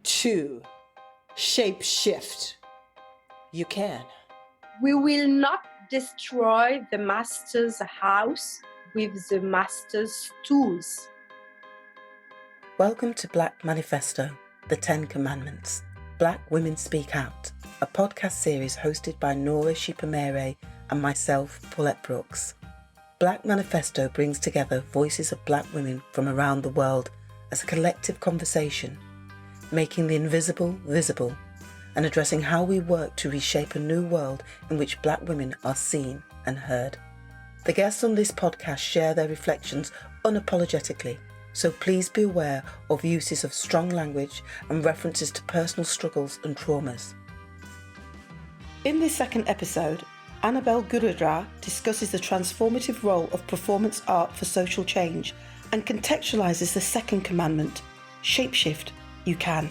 to shape-shift. You can. We will not destroy the master's house with the master's tools. Welcome to Black Manifesto, the 10 Commandments. Black Women Speak Out, a podcast series hosted by Nora, chipaumire, and myself, Pawlet Brookes. Black Manifesto brings together voices of Black women from around the world as a collective conversation, making the invisible visible and addressing how we work to reshape a new world in which Black women are seen and heard. The guests on this podcast share their reflections unapologetically, so please be aware of uses of strong language and references to personal struggles and traumas. In this second episode, Annabel Guérédrat discusses the transformative role of performance art for social change and contextualises the second commandment, shapeshift you can.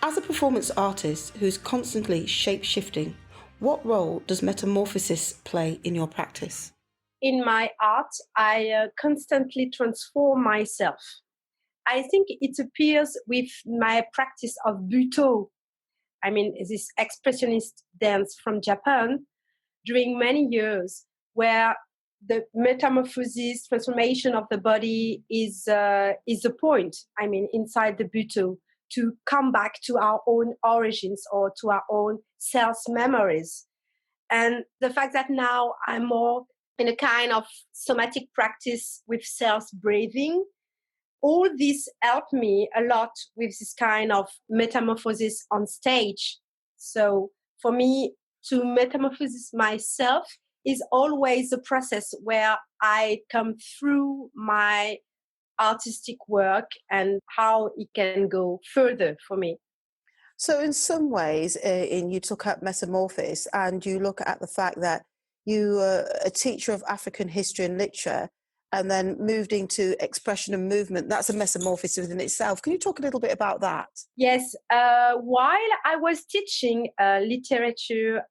As a performance artist who's constantly shape-shifting, what role does metamorphosis play in your practice? In my art, I constantly transform myself. I think it appears with my practice of buto. I mean, this expressionist dance from Japan during many years, where the metamorphosis, transformation of the body is the point. I mean, inside the buto, to come back to our own origins or to our own self memories. And the fact that now I'm more in a kind of somatic practice with self-breathing, all this helped me a lot with this kind of metamorphosis on stage. So for me, to metamorphose myself is always a process where I come through my artistic work and how it can go further for me. So in some ways, you took up metamorphosis and you look at the fact that you were a teacher of African history and literature and then moved into expression and movement. That's a metamorphosis within itself. Can you talk a little bit about that? Yes. While I was teaching literature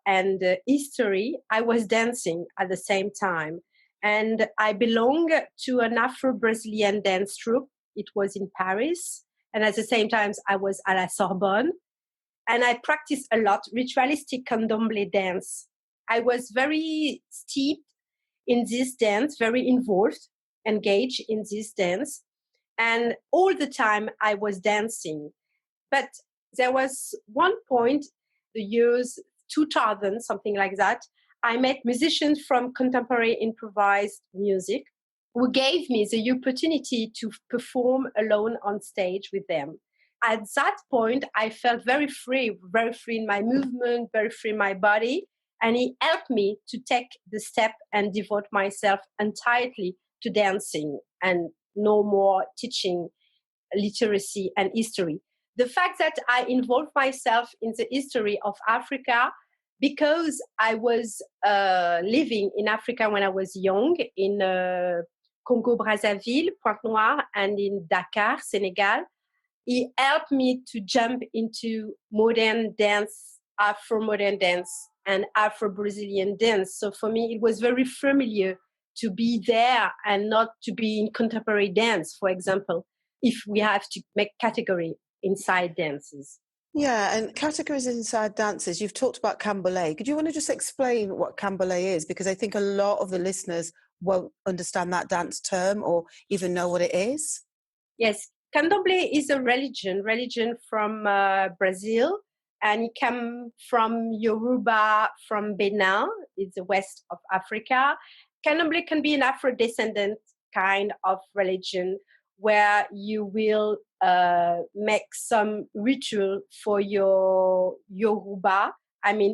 and history, I was dancing at the same time. And I belong to an Afro-Brazilian dance troupe. It was in Paris. And at the same time, I was at la Sorbonne. And I practiced a lot ritualistic candomblé dance. I was very steeped in this dance, very involved, engaged in this dance. And all the time I was dancing. But there was one point, the years 2000, something like that, I met musicians from contemporary improvised music who gave me the opportunity to perform alone on stage with them. At that point, I felt very free in my movement, very free in my body. And it helped me to take the step and devote myself entirely to dancing and no more teaching literacy and history. The fact that I involved myself in the history of Africa because I was living in Africa when I was young, in Congo-Brazzaville, Pointe-Noire, and in Dakar, Senegal. It helped me to jump into modern dance, Afro-modern dance, and Afro-Brazilian dance. So for me, it was very familiar to be there and not to be in contemporary dance, for example, if we have to make category inside dances. Yeah, and categories inside dances. You've talked about candomblé. Could you want to just explain what candomblé is? Because I think a lot of the listeners won't understand that dance term or even know what it is. Yes, candomblé is a religion from Brazil, and it comes from Yoruba, from Benin. It's the west of Africa. Candomblé can be an Afro-descendant kind of religion where you will make some ritual for your Yoruba,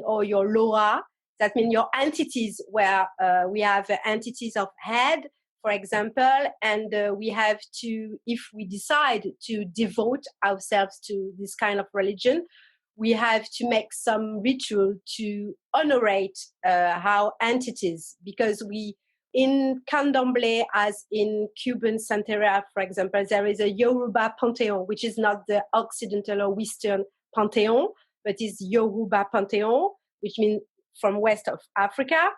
or your Lora. That means your entities, where we have entities of head, for example, and we have to, if we decide to devote ourselves to this kind of religion, we have to make some ritual to honorate our entities, because we, in candomblé, as in Cuban Santeria, for example, there is a Yoruba pantheon, which is not the Occidental or Western pantheon, but is Yoruba pantheon, which means from west of Africa.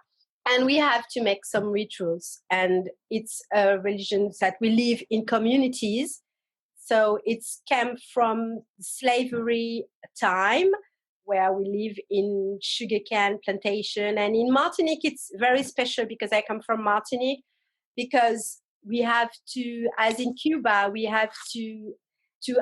And we have to make some rituals. And it's a religion that we live in communities. So it's came from slavery time, where we live in sugarcane plantation. And in Martinique, it's very special because I come from Martinique, because we have to, as in Cuba, we have to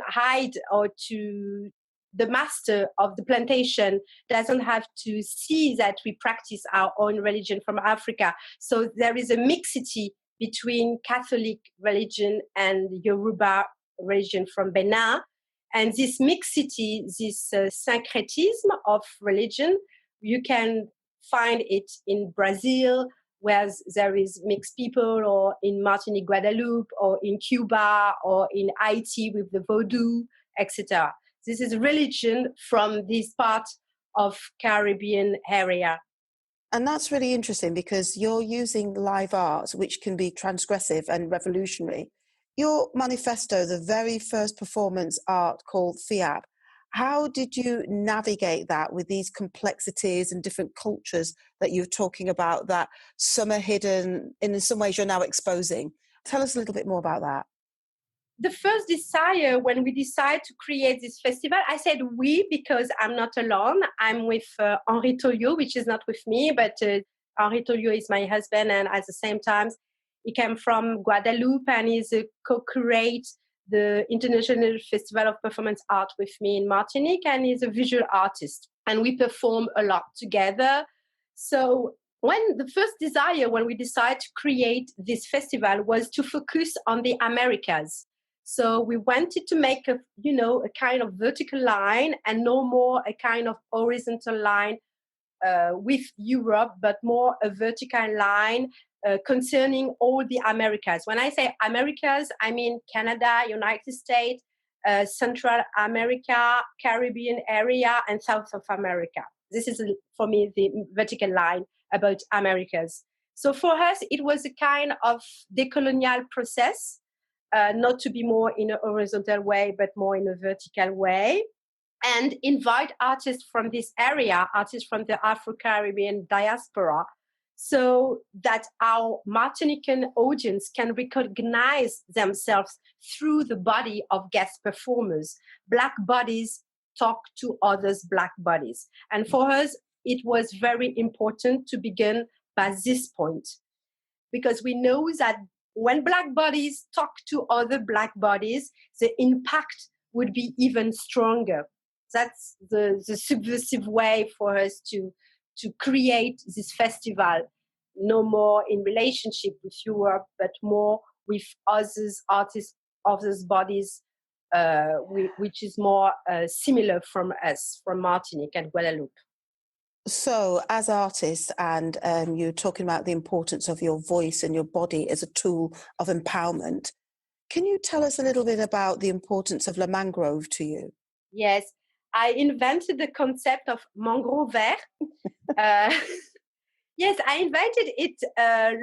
hide, or to, the master of the plantation doesn't have to see that we practice our own religion from Africa. So there is a mixity between Catholic religion and Yoruba religion from Benin. And this mixity, this syncretism of religion, you can find it in Brazil, where there is mixed people, or in Martinique, Guadeloupe, or in Cuba, or in Haiti with the Vodou, etc. This is religion from this part of Caribbean area. And that's really interesting, because you're using live art, which can be transgressive and revolutionary. Your manifesto, the very first performance art called FIAP, how did you navigate that with these complexities and different cultures that you're talking about, that some are hidden, and in some ways you're now exposing? Tell us a little bit more about that. The first desire when we decided to create this festival, I said we because I'm not alone. I'm with Henri Tollio, which is not with me, but Henri Tollio is my husband, and at the same time, he came from Guadeloupe and is a co-curate the International Festival of Performance Art with me in Martinique, and he's a visual artist. And we perform a lot together. So when the first desire, when we decided to create this festival, was to focus on the Americas. So we wanted to make a kind of vertical line, and no more a kind of horizontal line with Europe, but more a vertical line concerning all the Americas. When I say Americas, I mean Canada, United States, Central America, Caribbean area, and South of America. This is, for me, the vertical line about Americas. So for us, it was a kind of decolonial process, not to be more in a horizontal way, but more in a vertical way, and invite artists from this area, artists from the Afro-Caribbean diaspora, so that our Martinican audience can recognize themselves through the body of guest performers. Black bodies talk to others' Black bodies. And for us, it was very important to begin by this point, because we know that when Black bodies talk to other Black bodies, the impact would be even stronger. That's the subversive way for us to create this festival, no more in relationship with Europe, but more with others, artists, others' bodies, which is more similar from us, from Martinique and Guadeloupe. So as artists, and you're talking about the importance of your voice and your body as a tool of empowerment, can you tell us a little bit about the importance of la mangrove to you? Yes, I invented the concept of mangrove vert. Yes, I invented it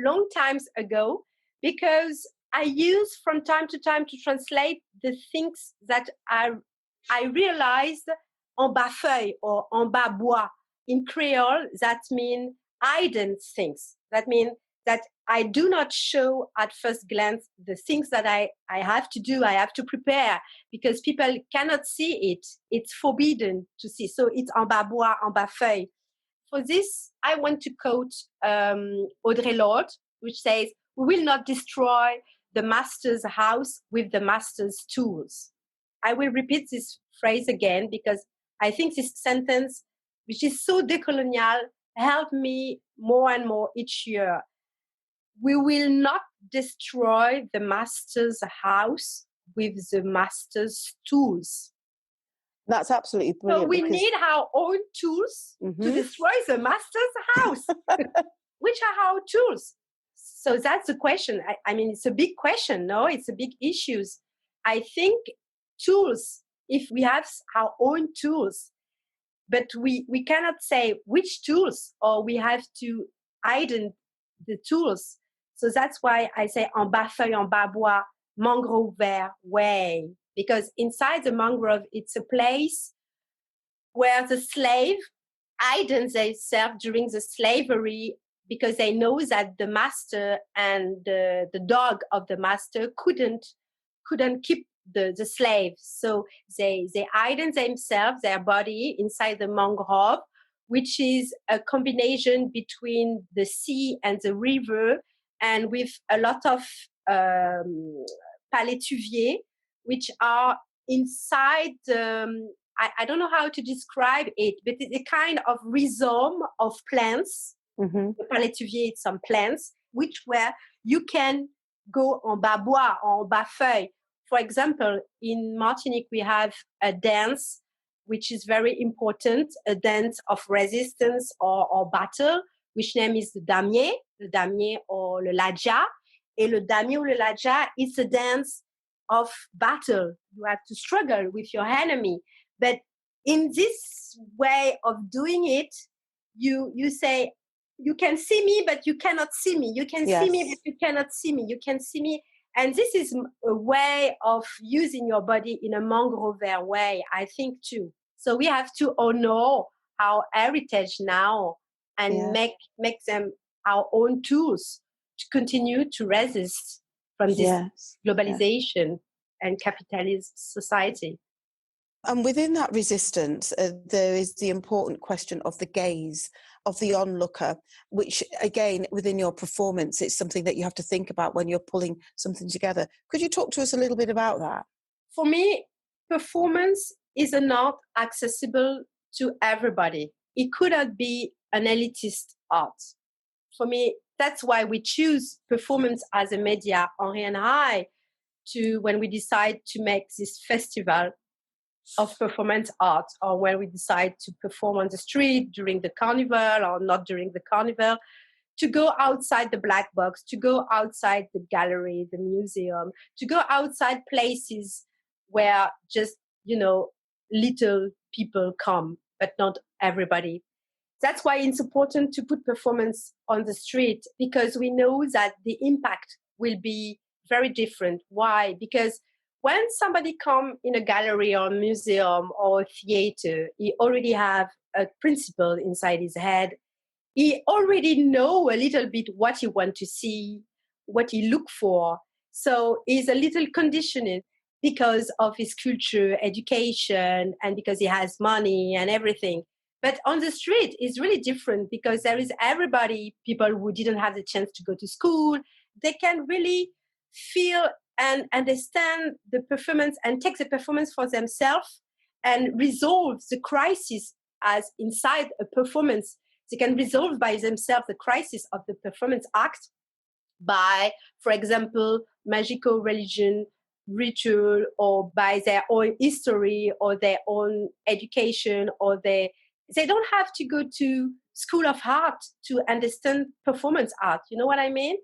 long times ago, because I use from time to time to translate the things that I realized en bas feuille or en bas bois. In Creole, that means hidden things. That means that I do not show at first glance the things that I have to do, I have to prepare, because people cannot see it. It's forbidden to see. So it's en bas bois, en bas feuille. For this, I want to quote Audre Lorde, which says, "We will not destroy the master's house with the master's tools." I will repeat this phrase again, because I think this sentence, which is so decolonial, helped me more and more each year. We will not destroy the master's house with the master's tools. That's absolutely brilliant. So we need our own tools to destroy the master's house. Which are our tools? So that's the question. I mean, it's a big question, no? It's a big issue. I think tools, if we have our own tools, but we cannot say which tools, or we have to hide the tools. So that's why I say en bas feuille, en bas bois, mangrove vert way. Because inside the mangrove, it's a place where the slave hidden themselves during the slavery because they know that the master and the dog of the master couldn't keep the slaves. So they hidden themselves, their body, inside the mangrove, which is a combination between the sea and the river, and with a lot of palétuviers, which are inside I don't know how to describe it, but it's a kind of rhizome of plants. Mm-hmm. The palétuvier, it's some plants, where you can go en bas bois, en bas feuille. For example, in Martinique, we have a dance which is very important, a dance of resistance or battle, which name is the damier or le ladja. Et le damier ou le ladja is a dance of battle. You have to struggle with your enemy. But in this way of doing it, you say, you can see me, but you cannot see me. You can see me, but you cannot see me. You can see me. And this is a way of using your body in a mangrove way, I think, too. So we have to honor our heritage now and make them our own tools to continue to resist from this globalization and capitalist society. And within that resistance, there is the important question of the gaze, of the onlooker, which, again, within your performance, it's something that you have to think about when you're pulling something together. Could you talk to us a little bit about that? For me, performance is not accessible to everybody. It could not be an elitist art. For me, that's why we choose performance as a media, Henri and I, when we decide to make this festival of performance art, or when we decide to perform on the street during the carnival or not during the carnival, to go outside the black box, to go outside the gallery, the museum, to go outside places where just, little people come, but not everybody. That's why it's important to put performance on the street, because we know that the impact will be very different. Why? Because when somebody comes in a gallery or a museum or a theater, he already have a principle inside his head. He already know a little bit what he want to see, what he look for. So he's a little conditioned because of his culture, education, and because he has money and everything. But on the street, it's really different, because there is people who didn't have the chance to go to school. They can really feel and understand the performance and take the performance for themselves and resolve the crisis as inside a performance. They can resolve by themselves the crisis of the performance act by, for example, magical religion, ritual, or by their own history or their own education, or they don't have to go to school of art to understand performance art. You know what I mean?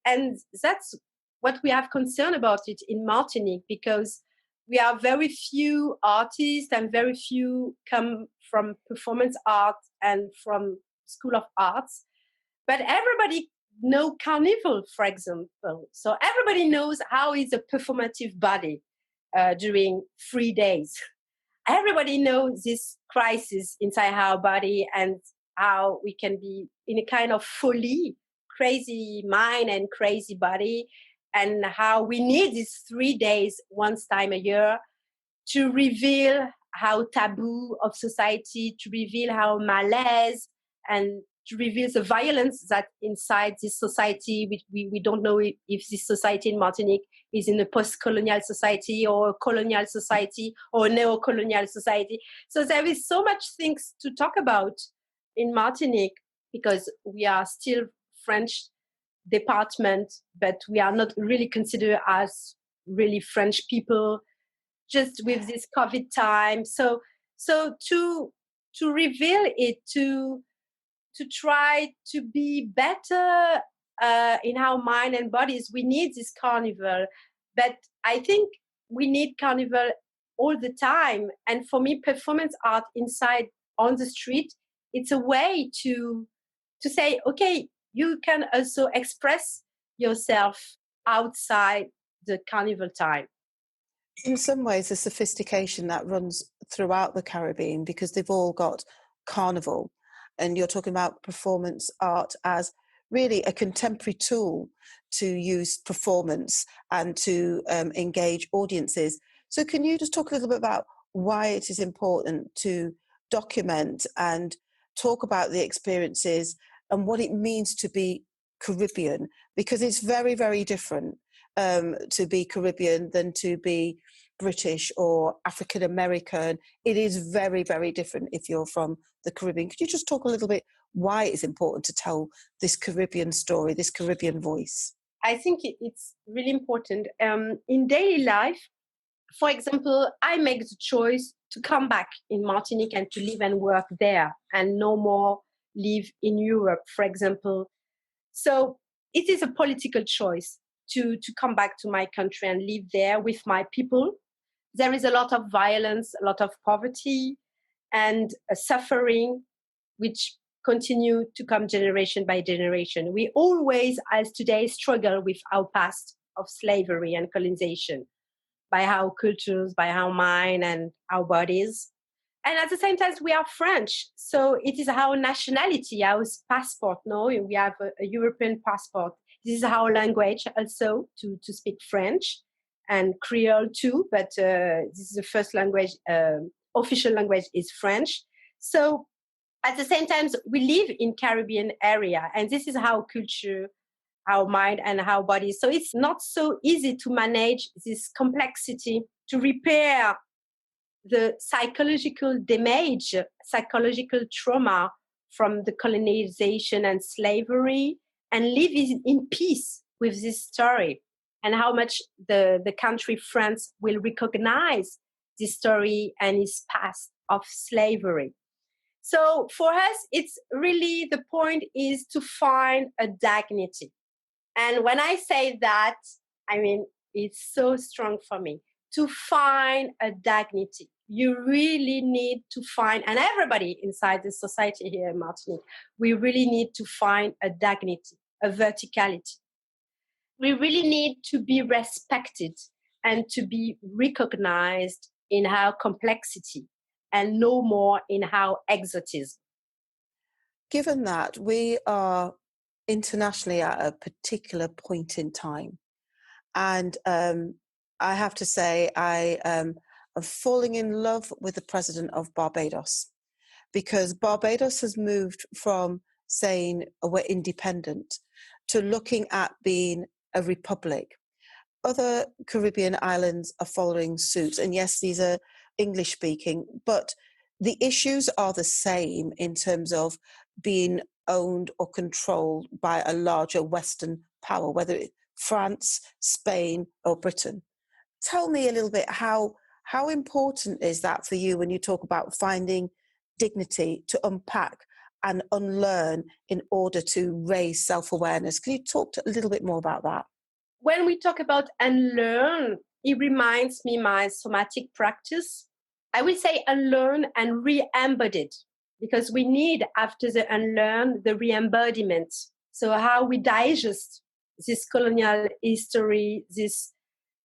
And that's what we have concern about it in Martinique, because we are very few artists and very few come from performance art and from school of arts. But everybody know carnival, for example. So everybody knows how is a performative body during 3 days. Everybody knows this crisis inside our body and how we can be in a kind of folie, crazy mind and crazy body, and how we need these 3 days once time a year to reveal how taboo of society, to reveal how malaise, and to reveal the violence that inside this society. We don't know if this society in Martinique is in a post-colonial society or a colonial society or a neo-colonial society. So there is so much things to talk about in Martinique, because we are still French department, but we are not really considered as really French people, just with this COVID time. So to reveal it, to try to be better in our mind and bodies, we need this carnival. But I think we need carnival all the time. And for me, performance art inside on the street, it's a way to say, okay, you can also express yourself outside the carnival time. In some ways, the sophistication that runs throughout the Caribbean, because they've all got carnival, and you're talking about performance art as really a contemporary tool to use performance and to engage audiences. So can you just talk a little bit about why it is important to document and talk about the experiences and what it means to be Caribbean? Because it's very, very different to be Caribbean than to be British or African American. It is very, very different if you're from the Caribbean. Could you just talk a little bit why it's important to tell this Caribbean story, this Caribbean voice? I think it's really important. In daily life, for example, I make the choice to come back in Martinique and to live and work there and no more live in Europe, for example. So it is a political choice to come back to my country and live there with my people. There is a lot of violence, a lot of poverty and suffering, which continue to come generation by generation. We always, as today, struggle with our past of slavery and colonization by our cultures, by our mind and our bodies. And at the same time, we are French. So it is our nationality, our passport. No, we have a European passport. This is our language also, to speak French and Creole too. But this is the first language, official language is French. So at the same time, we live in Caribbean area, and this is our culture, our mind, and our body. So it's not so easy to manage this complexity, to repair the psychological damage, psychological trauma from the colonization and slavery, and live in peace with this story, and how much the country France will recognize this story and its past of slavery. So for us, it's really, the point is to find a dignity. And when I say that, I mean, it's so strong for me. To find a dignity, you really need to find, and everybody inside the society here in Martinique, we really need to find a dignity, a verticality. We really need to be respected and to be recognized in our complexity and no more in our exotism. Given that we are internationally at a particular point in time, and I have to say I am falling in love with the president of Barbados, because Barbados has moved from saying we're independent to looking at being a republic. Other Caribbean islands are following suit, and yes, these are English speaking, but the issues are the same in terms of being owned or controlled by a larger Western power, whether it's France, Spain, or Britain. Tell me a little bit, how important is that for you when you talk about finding dignity to unpack and unlearn in order to raise self-awareness? Can you talk a little bit more about that? When we talk about unlearn, it reminds me my somatic practice. I will say unlearn and re-embodied, because we need, after the unlearn, the re-embodiment. So how we digest this colonial history, this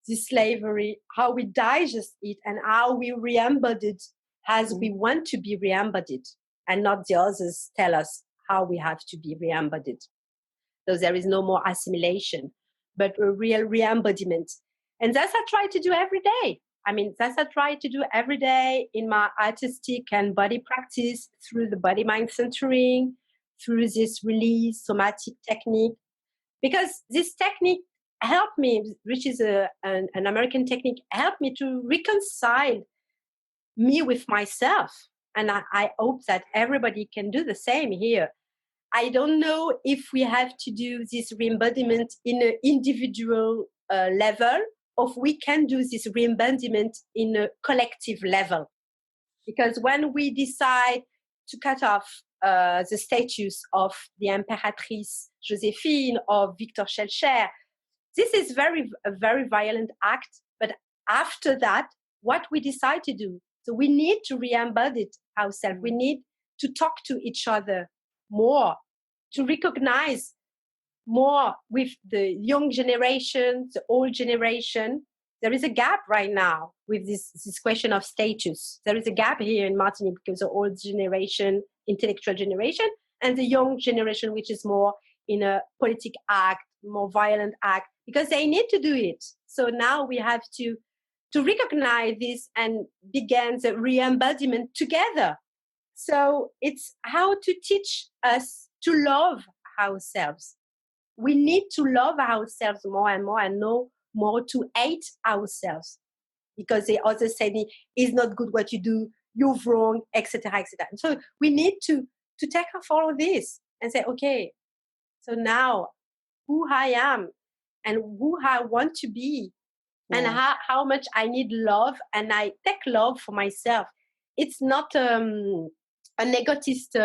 slavery, how we digest it, and how we re-embody it as we want to be re-embodied, and not the others tell us how we have to be re-embodied. So there is no more assimilation, but a real re-embodiment. And that's what I try to do every day. I mean, that's what I try to do every day in my artistic and body practice, through the body-mind centering, through this release somatic technique. Because this technique helped me, which is an American technique, helped me to reconcile me with myself. And I hope that everybody can do the same here. I don't know if we have to do this re-embodiment in an individual level, or if we can do this re-embodiment in a collective level. Because when we decide to cut off the status of the Impératrice Joséphine or Victor Schellcher, this is a very violent act. But after that, what we decide to do, so we need to re-embody it ourselves. We need to talk to each other more, to recognize more with the young generation, the old generation. There is a gap right now with this question of status. There is a gap here in Martinique because the old generation intellectual generation, and the young generation, which is more in a politic act, more violent act, because they need to do it. So now we have to recognize this and begin the re-embodiment together. So it's how to teach us to love ourselves. We need to love ourselves more and more and know more to hate ourselves, because the other say, it's not good what you do, you're wrong, etc., etc. So we need to take off all of this and say, okay, so now who I am and who I want to be, and how much I need love, and I take love for myself. It's not a negotist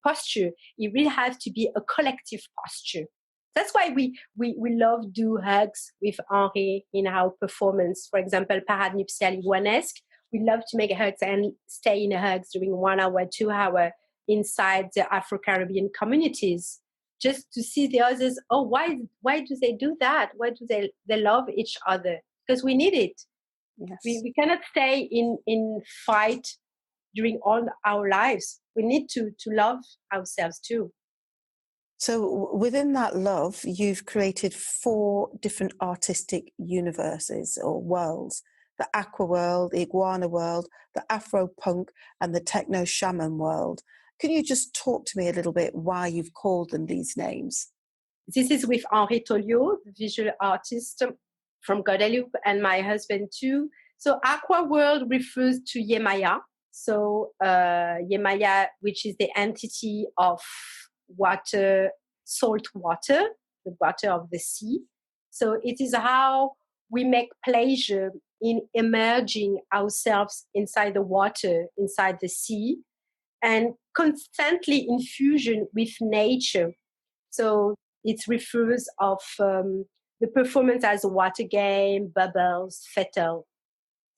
posture. It really has to be a collective posture. That's why we love do hugs with Henri in our performance. For example, Parade Nuptiale Iguanesque. We love to make hugs and stay in hugs during 1 hour, 2 hours inside the Afro-Caribbean communities, just to see the others. Oh, why do they do that? Why do they love each other? Because we need it. Yes. We cannot stay in fight during all our lives. We need to love ourselves too. So within that love, you've created 4 different artistic universes or worlds: the aqua world, the iguana world, the Afro punk, and the techno shaman world. Can you just talk to me a little bit why you've called them these names? This is with Henri Tolio, the visual artist from Guadeloupe, and my husband too. So aqua world refers to Yemaya. So Yemaya, which is the entity of water, salt water, the water of the sea. So it is how we make pleasure in immersing ourselves inside the water, inside the sea, and constantly in fusion with nature. So it refers of the performance as a water game, bubbles, fetal.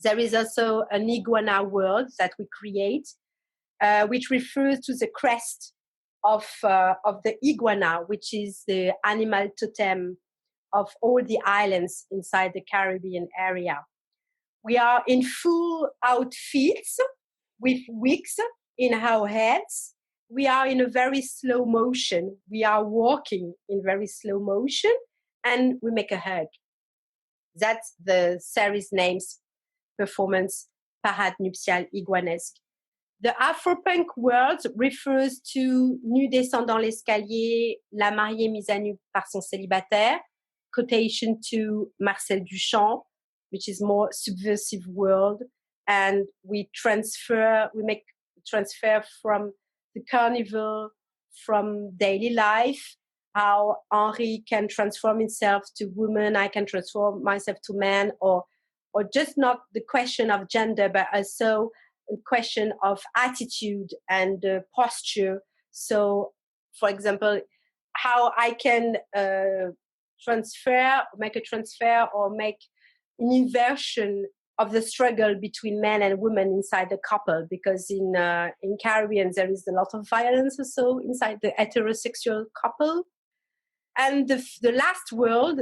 There is also an iguana world that we create, which refers to the crest of the iguana, which is the animal totem of all the islands inside the Caribbean area. We are in full outfits with wigs in our heads. We are in a very slow motion. We are walking in very slow motion, and we make a hug. That's the series name's performance, Parade Nuptiale Iguanesque. The Afropunk world refers to Nu descendant l'escalier, la mariée mise à nu par son célibataire, quotation to Marcel Duchamp, which is more subversive world. And we make transfer from the carnival, from daily life, how Henri can transform himself to woman, I can transform myself to man, or just not the question of gender, but also a question of attitude and posture. So, for example, how I can make a transfer or make an inversion of the struggle between men and women inside the couple, because in Caribbean there is a lot of violence also inside the heterosexual couple. And the last world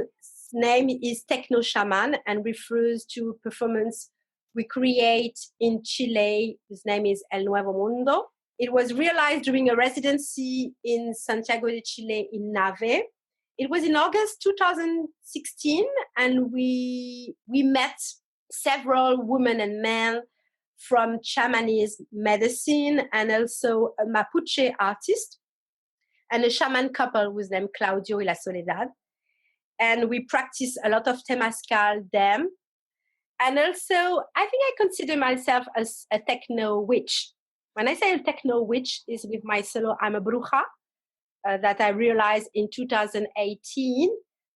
name is Techno Shaman and refers to performance we create in Chile. His name is El Nuevo Mundo. It was realized during a residency in Santiago de Chile in Nave. It was in August 2016, and we met several women and men from Chamanese medicine, and also a Mapuche artist and a shaman couple whose name Claudio y la Soledad. And we practice a lot of Temazcal them. And also, I think I consider myself as a techno witch. When I say a techno witch, is with my solo I'm a bruja that I realized in 2018,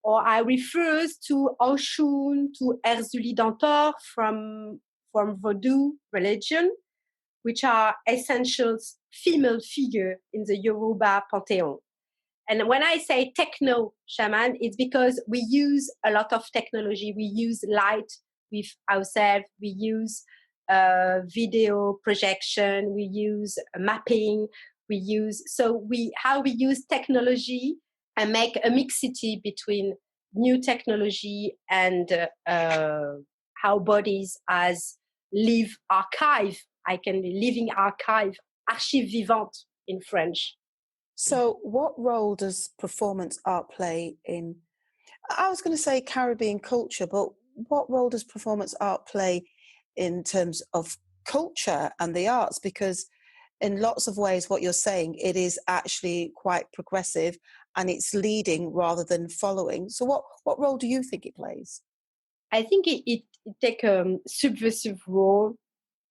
or I refers to Oshun, to Erzuli Dantor from Vodou religion, which are essential female figure in the Yoruba pantheon. And when I say techno shaman, it's because we use a lot of technology. We use light with ourselves. We use video projection. We use mapping. How we use technology and make a mixity between new technology and how bodies as live archive. I can be living archive archive vivante in French. So, what role does performance art play in, I was going to say Caribbean culture, but what role does performance art play in terms of culture and the arts? Because in lots of ways, what you're saying, it is actually quite progressive and it's leading rather than following. So what role do you think it plays? I think it takes a subversive role.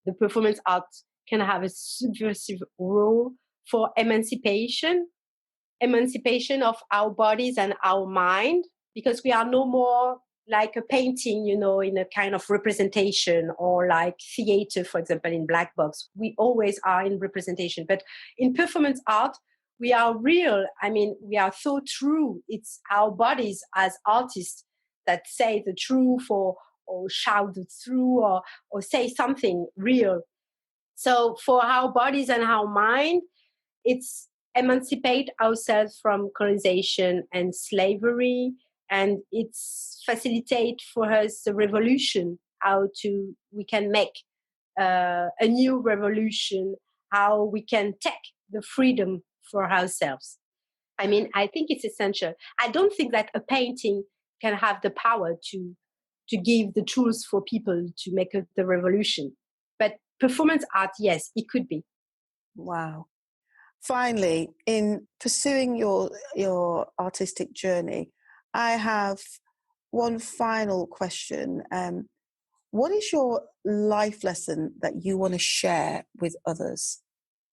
The performance art can have a subversive role for emancipation of our bodies and our mind, because we are no more like a painting, in a kind of representation, or like theater, for example, in black box. We always are in representation. But in performance art, we are real. I mean, we are so true. It's our bodies as artists that say the truth, or shout the truth, or say something real. So for our bodies and our mind, it's emancipate ourselves from colonization and slavery, and it's facilitate for us the revolution, we can make a new revolution, how we can take the freedom for ourselves. I mean, I think it's essential. I don't think that a painting can have the power to give the tools for people to make the revolution, but performance art, yes, it could be. Wow. Finally, in pursuing your artistic journey, I have one final question. What is your life lesson that you want to share with others?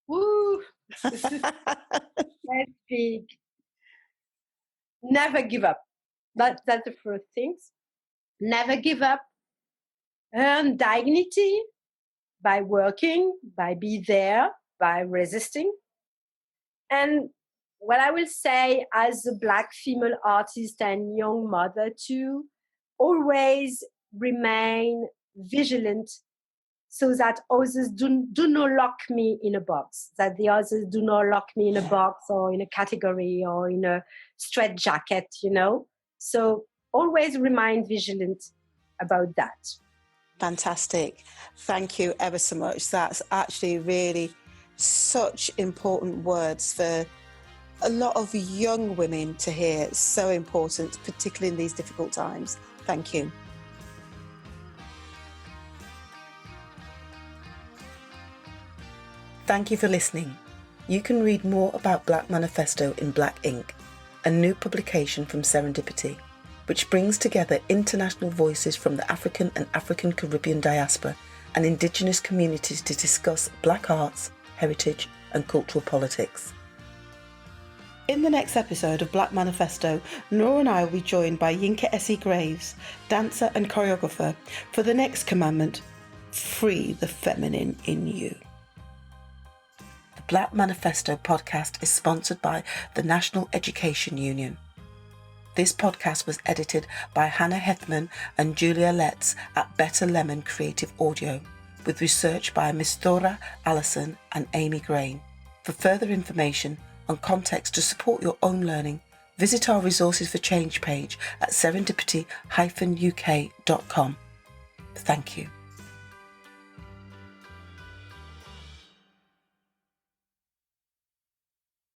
Woo! That's big. Never give up. That's the first thing. Never give up. Earn dignity by working, by be there, by resisting. And what I will say as a Black female artist and young mother too, always remain vigilant so that others do not lock me in a box, that the others do not lock me in a box or in a category or in a straitjacket, So always remain vigilant about that. Fantastic. Thank you ever so much. That's actually really such important words for a lot of young women to hear. It's so important, particularly in these difficult times. Thank you. Thank you for listening. You can read more about Black Manifesto in Black Ink, a new publication from Serendipity, which brings together international voices from the African and African Caribbean diaspora and Indigenous communities to discuss Black arts, heritage and cultural politics. In the next episode of Black Manifesto, Nora and I will be joined by Yinka Essie Graves, dancer and choreographer, for the next commandment, free the feminine in you. The Black Manifesto podcast is sponsored by the National Education Union. This podcast was edited by Hannah Hethman and Julia Letts at Better Lemon Creative Audio, with research by Miss Thora Allison and Amy Grain. For further information on context to support your own learning, visit our Resources for Change page at serendipity-uk.com. Thank you.